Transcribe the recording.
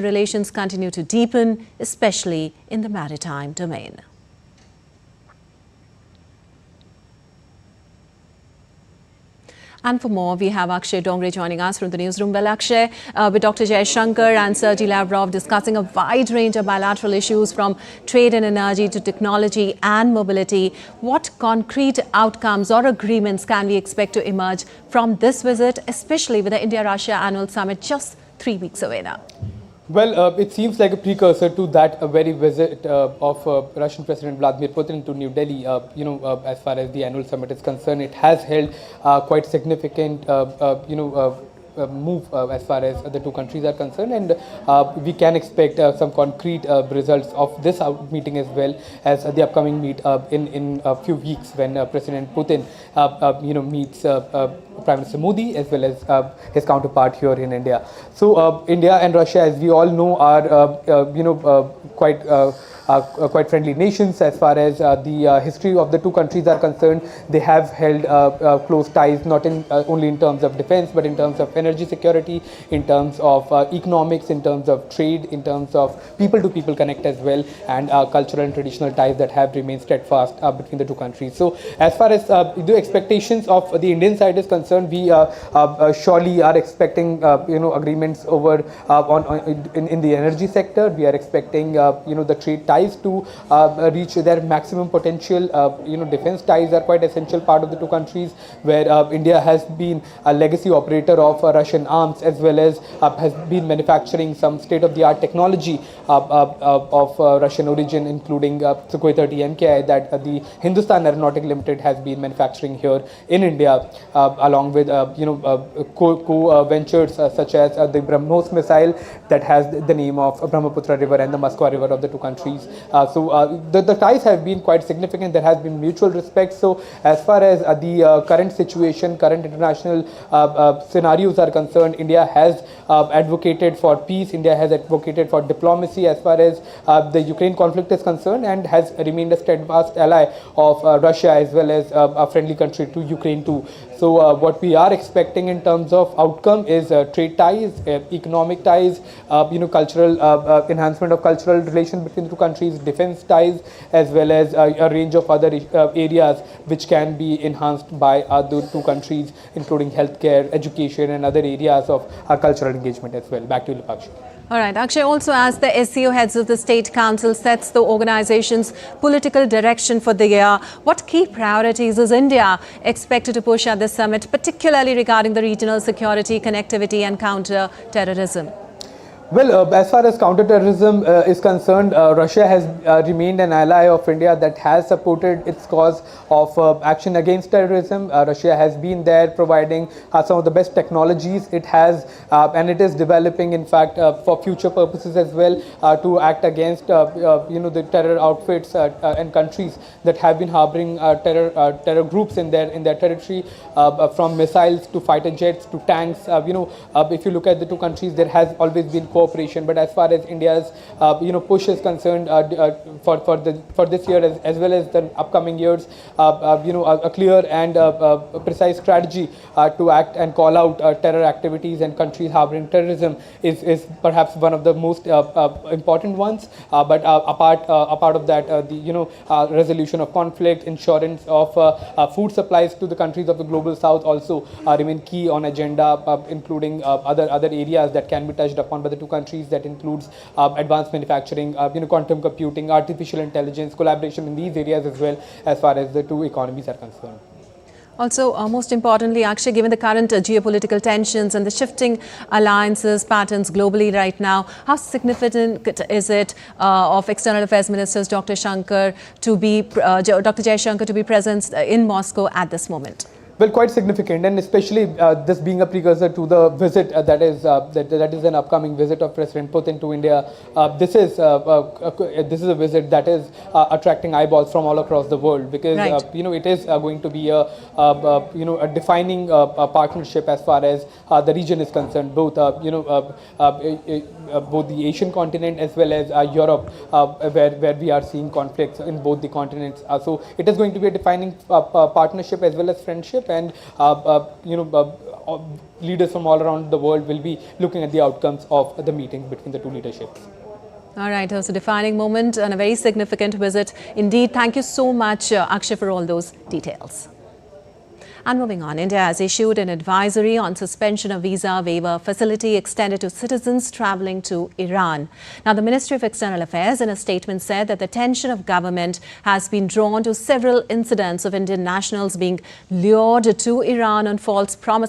relations continue to deepen, especially in the maritime domain. And for more, we have Akshay Dongre joining us from the newsroom. Well, Akshay, with Dr. Jaishankar and Sergey Lavrov discussing a wide range of bilateral issues from trade and energy to technology and mobility. What concrete outcomes or agreements can we expect to emerge from this visit, especially with the India-Russia annual summit just 3 weeks away now? Well, it seems like a precursor to that very visit of Russian President Vladimir Putin to New Delhi. As far as the annual summit is concerned, it has held quite significant, move as far as the two countries are concerned, and we can expect some concrete results of this meeting as well as the upcoming meet in a few weeks when President Putin meets Prime Minister Modi as well as his counterpart here in India. So India and Russia, as we all know, are quite friendly nations. As far as the history of the two countries are concerned, they have held close ties, not only in terms of defense, but in terms of energy security, in terms of economics, in terms of trade, in terms of people-to-people connect as well, and cultural and traditional ties that have remained steadfast between the two countries. So as far as the expectations of the Indian side is concerned, we surely are expecting agreements over in the energy sector. We are expecting the trade ties to reach their maximum potential. Defense ties are quite essential part of the two countries, where India has been a legacy operator of Russian arms, as well as has been manufacturing some state-of-the-art technology of Russian origin, including Sukhoi 30 MKI that the Hindustan Aeronautic Limited has been manufacturing here in India, along with co-ventures such as the BrahMos missile that has the name of Brahmaputra River and the Moskva River of the two countries. The ties have been quite significant. There has been mutual respect. So as far as the current situation, current international scenarios are concerned, India has advocated for peace. India has advocated for diplomacy as far as the Ukraine conflict is concerned, and has remained a steadfast ally of Russia as well as a friendly country to Ukraine too. So what we are expecting in terms of outcome is trade ties, economic ties, cultural enhancement of cultural relations between the two countries, defense ties, as well as a range of other areas which can be enhanced by the two countries, including healthcare, education, and other areas of cultural engagement as well. Back to you, Lipakshi. All right, Akshay, also as the SCO heads of the State Council sets the organization's political direction for the year, what key priorities is India expected to push at this summit, particularly regarding the regional security, connectivity and counter-terrorism? Well, as far as counterterrorism is concerned, Russia has remained an ally of India that has supported its cause of action against terrorism. Russia has been there providing some of the best technologies it has, and it is developing, in fact, for future purposes as well, to act against the terror outfits and countries that have been harboring terror groups in their territory, from missiles to fighter jets to tanks. If you look at the two countries, there has always been cooperation. But as far as India's push is concerned, for this year as well as the upcoming years, a clear and precise strategy to act and call out terror activities and countries harboring terrorism is perhaps one of the most important ones. But a part of that, the resolution of conflict, insurance of food supplies to the countries of the global south also remain key on agenda, including other areas that can be touched upon by the two countries. That includes advanced manufacturing, quantum computing, artificial intelligence, collaboration in these areas as well, as far as the two economies are concerned. Also, most importantly, Akshay, given the current geopolitical tensions and the shifting alliances patterns globally right now, how significant is it of External Affairs Ministers Dr. Jaishankar to be present in Moscow at this moment? Well, quite significant, and especially this being a precursor to the visit that is an upcoming visit of President Putin to India. This is a visit that is attracting eyeballs from all across the world, because right. It is going to be a defining partnership as far as the region is concerned. Both both the Asian continent as well as Europe, where we are seeing conflicts in both the continents. So it is going to be a defining partnership as well as friendship, and leaders from all around the world will be looking at the outcomes of the meeting between the two leaderships. All right, it was a defining moment and a very significant visit. Indeed, thank you so much, Akshay, for all those details. And moving on, India has issued an advisory on suspension of visa waiver facility extended to citizens travelling to Iran. Now, the Ministry of External Affairs in a statement said that the attention of government has been drawn to several incidents of Indian nationals being lured to Iran on false promises